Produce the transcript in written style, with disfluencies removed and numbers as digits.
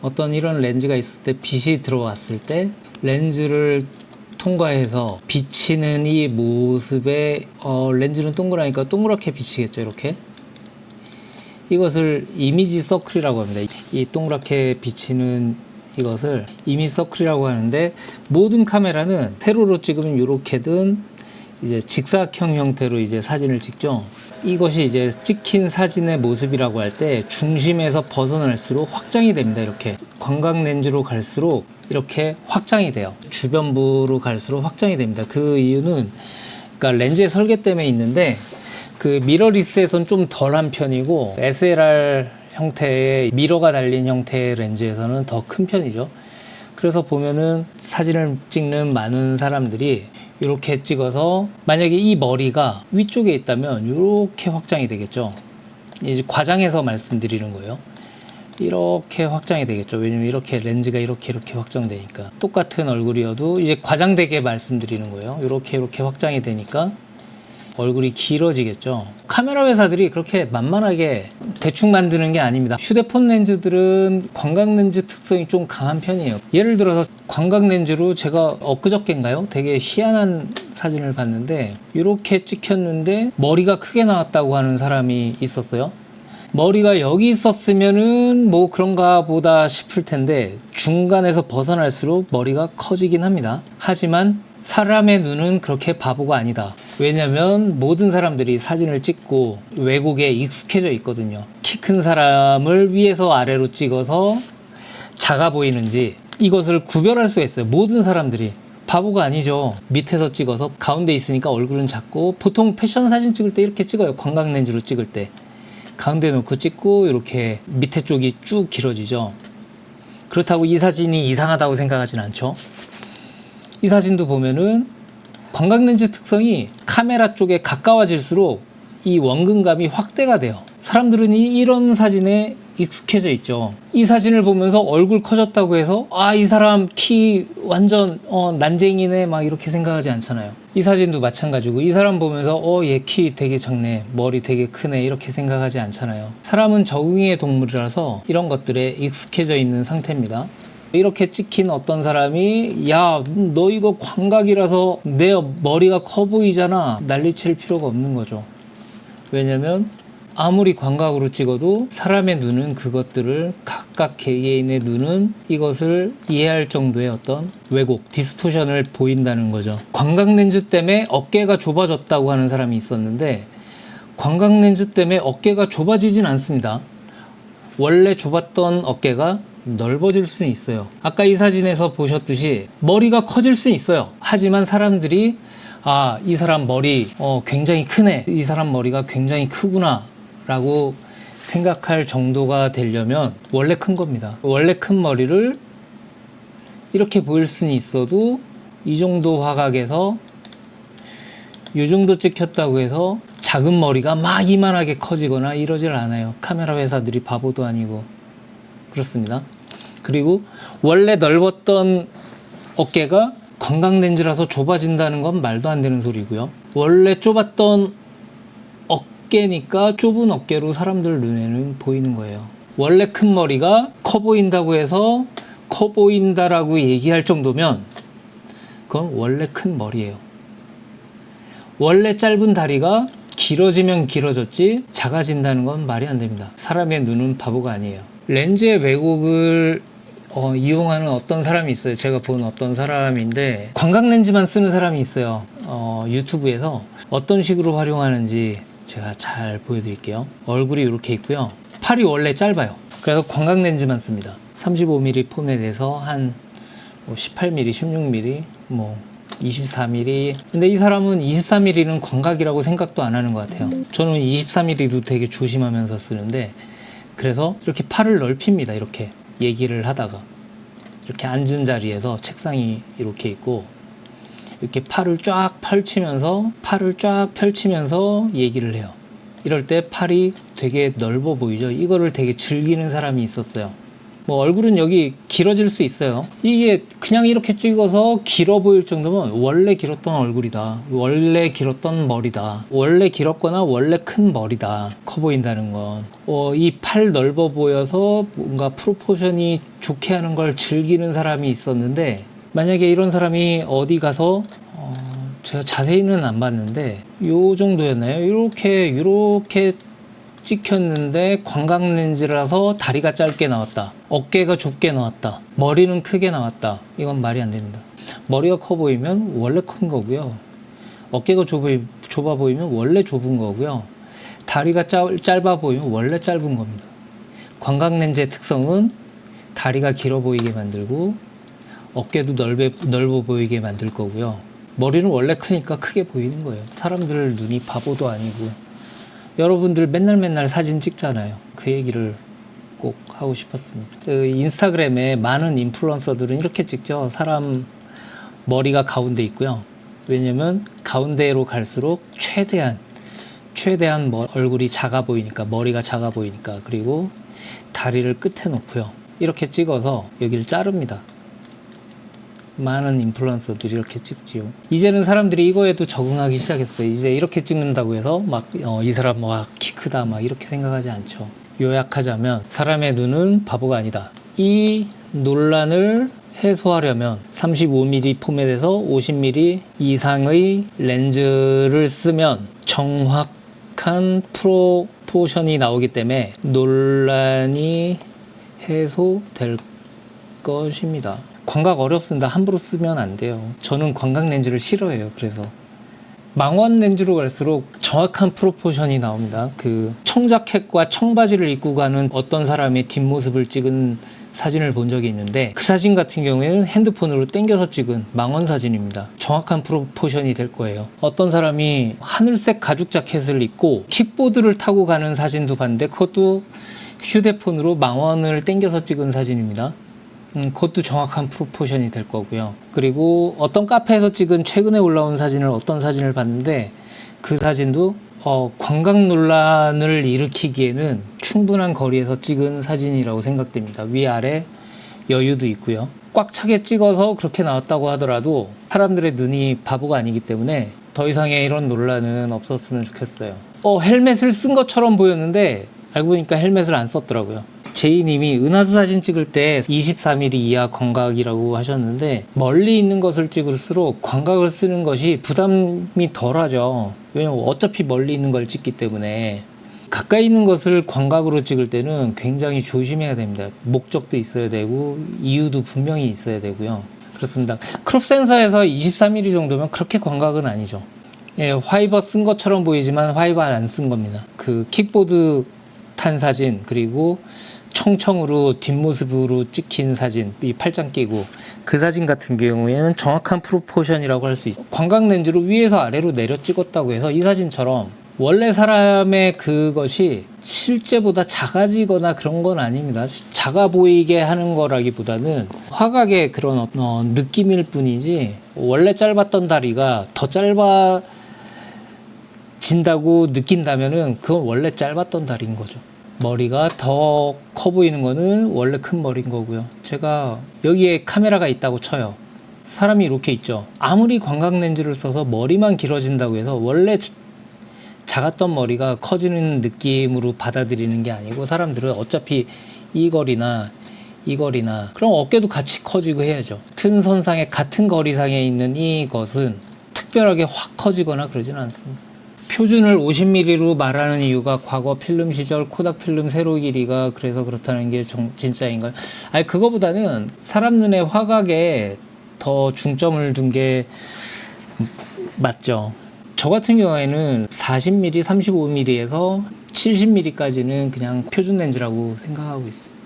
어떤 이런 렌즈가 있을 때 빛이 들어왔을 때 렌즈를 통과해서 비치는 이 모습에 렌즈는 동그라니까 동그랗게 비치겠죠. 이렇게 이것을 이미지 서클이라고 합니다. 이 동그랗게 비치는 이것을 이미지 서클이라고 하는데, 모든 카메라는 세로로 찍으면 이렇게든 이제 직사각형 형태로 이제 사진을 찍죠. 이것이 이제 찍힌 사진의 모습이라고 할 때 중심에서 벗어날수록 확장이 됩니다. 이렇게 광각 렌즈로 갈수록 이렇게 확장이 돼요. 주변부로 갈수록 확장이 됩니다. 그 이유는 그러니까 렌즈의 설계 때문에 있는데, 그 미러리스에선 좀 덜한 편이고 SLR 형태의 미러가 달린 형태의 렌즈에서는 더 큰 편이죠. 그래서 보면은 사진을 찍는 많은 사람들이 이렇게 찍어서, 만약에 이 머리가 위쪽에 있다면 이렇게 확장이 되겠죠. 이제 과장해서 말씀드리는 거예요. 이렇게 확장이 되겠죠. 왜냐면 이렇게 렌즈가 이렇게 확장되니까. 똑같은 얼굴이어도 이제 과장되게 말씀드리는 거예요. 이렇게 확장이 되니까 얼굴이 길어지겠죠. 카메라 회사들이 그렇게 만만하게 대충 만드는 게 아닙니다. 휴대폰 렌즈들은 광각 렌즈 특성이 좀 강한 편이에요. 예를 들어서 광각 렌즈로 제가 엊그저께인가요? 되게 희한한 사진을 봤는데, 이렇게 찍혔는데 머리가 크게 나왔다고 하는 사람이 있었어요. 머리가 여기 있었으면은 뭐 그런가 보다 싶을 텐데, 중간에서 벗어날수록 머리가 커지긴 합니다. 하지만 사람의 눈은 그렇게 바보가 아니다. 왜냐면 모든 사람들이 사진을 찍고 왜곡에 익숙해져 있거든요. 키 큰 사람을 위에서 아래로 찍어서 작아 보이는지 이것을 구별할 수가 있어요. 모든 사람들이 바보가 아니죠. 밑에서 찍어서 가운데 있으니까 얼굴은 작고, 보통 패션 사진 찍을 때 이렇게 찍어요. 광각 렌즈로 찍을 때 가운데 놓고 찍고 이렇게 밑에 쪽이 쭉 길어지죠. 그렇다고 이 사진이 이상하다고 생각하진 않죠. 이 사진도 보면은 광각 렌즈 특성이 카메라 쪽에 가까워질수록 이 원근감이 확대가 돼요. 사람들은 이런 사진에 익숙해져 있죠. 이 사진을 보면서 얼굴 커졌다고 해서 이 사람 키 완전 난쟁이네 막 이렇게 생각하지 않잖아요. 이 사진도 마찬가지고, 이 사람 보면서 얘 키 되게 작네, 머리 되게 크네 이렇게 생각하지 않잖아요. 사람은 적응의 동물이라서 이런 것들에 익숙해져 있는 상태입니다. 이렇게 찍힌 어떤 사람이 야, 너 이거 광각이라서 내 머리가 커 보이잖아, 난리칠 필요가 없는 거죠. 왜냐면 아무리 광각으로 찍어도 사람의 눈은 그것들을, 각각 개개인의 눈은 이것을 이해할 정도의 어떤 왜곡, 디스토션을 보인다는 거죠. 광각 렌즈 때문에 어깨가 좁아졌다고 하는 사람이 있었는데, 광각 렌즈 때문에 어깨가 좁아지진 않습니다. 원래 좁았던 어깨가 넓어질 수는 있어요. 아까 이 사진에서 보셨듯이 머리가 커질 수는 있어요. 하지만 사람들이 이 사람 머리 굉장히 크네, 이 사람 머리가 굉장히 크구나 라고 생각할 정도가 되려면 원래 큰 겁니다. 원래 큰 머리를 이렇게 보일 수는 있어도 이 정도 화각에서 이 정도 찍혔다고 해서 작은 머리가 막 이만하게 커지거나 이러질 않아요. 카메라 회사들이 바보도 아니고 그렇습니다. 그리고 원래 넓었던 어깨가 광각 렌즈라서 좁아진다는 건 말도 안 되는 소리고요. 원래 좁았던 어깨니까 좁은 어깨로 사람들 눈에는 보이는 거예요. 원래 큰 머리가 커 보인다고 해서 커 보인다라고 얘기할 정도면 그건 원래 큰 머리예요. 원래 짧은 다리가 길어지면 길어졌지 작아진다는 건 말이 안 됩니다. 사람의 눈은 바보가 아니에요. 렌즈의 왜곡을 이용하는 어떤 사람이 있어요. 제가 본 어떤 사람인데, 광각 렌즈만 쓰는 사람이 있어요. 유튜브에서 어떤 식으로 활용하는지 제가 잘 보여드릴게요. 얼굴이 이렇게 있고요. 팔이 원래 짧아요. 그래서 광각 렌즈만 씁니다. 35mm 폼에 한 18mm, 16mm, 24mm. 근데 이 사람은 24mm는 광각이라고 생각도 안 하는 것 같아요. 저는 24mm도 되게 조심하면서 쓰는데, 그래서 이렇게 팔을 넓힙니다. 이렇게 얘기를 하다가 이렇게 앉은 자리에서 책상이 이렇게 있고 이렇게 팔을 쫙 펼치면서 얘기를 해요. 이럴 때 팔이 되게 넓어 보이죠. 이거를 되게 즐기는 사람이 있었어요. 뭐 얼굴은 여기 길어질 수 있어요. 이게 그냥 이렇게 찍어서 길어 보일 정도면 원래 길었던 얼굴이다. 원래 길었던 머리다. 원래 길었거나 원래 큰 머리다. 커 보인다는 건. 이 팔 넓어 보여서 뭔가 프로포션이 좋게 하는 걸 즐기는 사람이 있었는데 만약에 이런 사람이 어디 가서 제가 자세히는 안 봤는데 요 정도였나요? 이렇게 찍혔는데 광각 렌즈라서 다리가 짧게 나왔다. 어깨가 좁게 나왔다. 머리는 크게 나왔다. 이건 말이 안 됩니다. 머리가 커 보이면 원래 큰 거고요. 어깨가 좁아 보이면 원래 좁은 거고요. 다리가 짧아 보이면 원래 짧은 겁니다. 광각 렌즈의 특성은 다리가 길어 보이게 만들고 어깨도 넓어 보이게 만들 거고요. 머리는 원래 크니까 크게 보이는 거예요. 사람들 눈이 바보도 아니고. 여러분들 맨날 사진 찍잖아요. 그 얘기를 꼭 하고 싶었습니다. 그 인스타그램에 많은 인플루언서들은 이렇게 찍죠. 사람 머리가 가운데 있고요. 왜냐면 가운데로 갈수록 최대한 얼굴이 작아 보이니까, 머리가 작아 보이니까. 그리고 다리를 끝에 놓고요. 이렇게 찍어서 여기를 자릅니다. 많은 인플루언서들이 이렇게 찍지요. 이제는 사람들이 이거에도 적응하기 시작했어요. 이제 이렇게 찍는다고 해서 막 이 사람 막 키 크다 막 이렇게 생각하지 않죠. 요약하자면 사람의 눈은 바보가 아니다. 이 논란을 해소하려면 35mm 포맷에서 50mm 이상의 렌즈를 쓰면 정확한 프로포션이 나오기 때문에 논란이 해소될 것입니다. 광각 어렵습니다. 함부로 쓰면 안 돼요. 저는 광각 렌즈를 싫어해요. 그래서 망원 렌즈로 갈수록 정확한 프로포션이 나옵니다. 그 청자켓과 청바지를 입고 가는 어떤 사람의 뒷모습을 찍은 사진을 본 적이 있는데 그 사진 같은 경우에는 핸드폰으로 당겨서 찍은 망원 사진입니다. 정확한 프로포션이 될 거예요. 어떤 사람이 하늘색 가죽 자켓을 입고 킥보드를 타고 가는 사진도 봤는데 그것도 휴대폰으로 망원을 당겨서 찍은 사진입니다. 그것도 정확한 프로포션이 될 거고요. 그리고 어떤 카페에서 찍은 최근에 올라온 어떤 사진을 봤는데 그 사진도 광각 논란을 일으키기에는 충분한 거리에서 찍은 사진이라고 생각됩니다. 위아래 여유도 있고요. 꽉 차게 찍어서 그렇게 나왔다고 하더라도 사람들의 눈이 바보가 아니기 때문에 더 이상의 이런 논란은 없었으면 좋겠어요. 헬멧을 쓴 것처럼 보였는데 알고 보니까 헬멧을 안 썼더라고요. 제이님이 은하수 사진 찍을 때 24mm 이하 광각이라고 하셨는데 멀리 있는 것을 찍을수록 광각을 쓰는 것이 부담이 덜하죠. 왜냐면 어차피 멀리 있는 걸 찍기 때문에. 가까이 있는 것을 광각으로 찍을 때는 굉장히 조심해야 됩니다. 목적도 있어야 되고 이유도 분명히 있어야 되고요. 그렇습니다. 크롭 센서에서 24mm 정도면 그렇게 광각은 아니죠. 예, 화이버 쓴 것처럼 보이지만 화이버 안 쓴 겁니다. 그 킥보드 탄 사진, 그리고 청청으로 뒷모습으로 찍힌 사진, 이 팔짱 끼고 그 사진 같은 경우에는 정확한 프로포션이라고 할 수 있죠. 광각 렌즈로 위에서 아래로 내려 찍었다고 해서 이 사진처럼 원래 사람의 그것이 실제보다 작아지거나 그런 건 아닙니다. 작아 보이게 하는 거라기보다는 화각의 그런 느낌일 뿐이지 원래 짧았던 다리가 더 짧아진다고 느낀다면은 그건 원래 짧았던 다리인 거죠. 머리가 더 커 보이는 거는 원래 큰 머리인 거고요. 제가 여기에 카메라가 있다고 쳐요. 사람이 이렇게 있죠. 아무리 광각 렌즈를 써서 머리만 길어진다고 해서 원래 작았던 머리가 커지는 느낌으로 받아들이는 게 아니고 사람들은 어차피 이 거리나 그럼 어깨도 같이 커지고 해야죠. 같은 선상에 같은 거리상에 있는 이것은 특별하게 확 커지거나 그러지는 않습니다. 표준을 50mm로 말하는 이유가 과거 필름 시절 코닥 필름 세로 길이가 그래서 그렇다는 게 진짜인가요? 아니, 그거보다는 사람 눈의 화각에 더 중점을 둔 게 맞죠. 저 같은 경우에는 40mm, 35mm에서 70mm까지는 그냥 표준 렌즈라고 생각하고 있습니다.